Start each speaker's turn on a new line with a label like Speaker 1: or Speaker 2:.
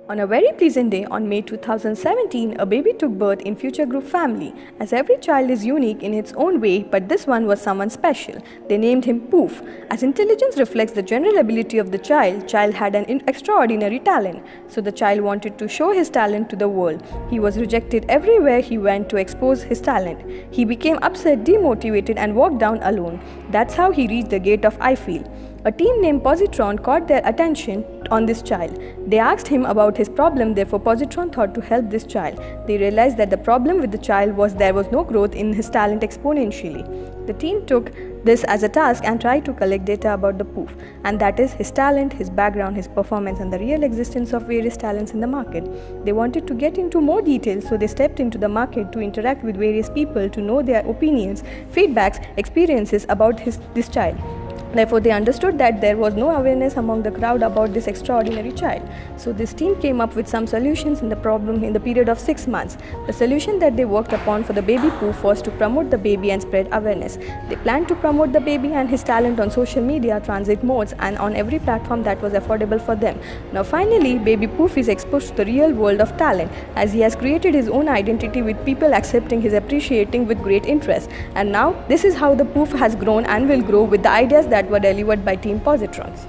Speaker 1: On a very pleasant day on May 2017, a baby took birth in Future Group family. As every child is unique in its own way, but this one was someone special. They named him POOF. As intelligence reflects the general ability of the child had an extraordinary talent. So the child wanted to show his talent to the world. He was rejected everywhere he went to expose his talent. He became upset, demotivated, and walked down alone. That's how he reached the gate of Ifeel. A team named Positrons caught their attention on this child. They asked him about his problem, therefore Positrons thought to help this child. They realized that the problem with the child was there was no growth in his talent exponentially. The team took this as a task and tried to collect data about the POOF, and that is his talent, his background, his performance, and the real existence of various talents in the market. They wanted to get into more details, so they stepped into the market to interact with various people to know their opinions, feedbacks, experiences about this child. Therefore, they understood that there was no awareness among the crowd about this extraordinary child. So this team came up with some solutions in the problem in the period of 6 months. The solution that they worked upon for the baby POOF was to promote the baby and spread awareness. They planned to promote the baby and his talent on social media, transit modes, and on every platform that was affordable for them. Now finally, baby POOF is exposed to the real world of talent, as he has created his own identity with people accepting his appreciating with great interest. And now this is how the POOF has grown and will grow with the ideas that were delivered by Team Positrons.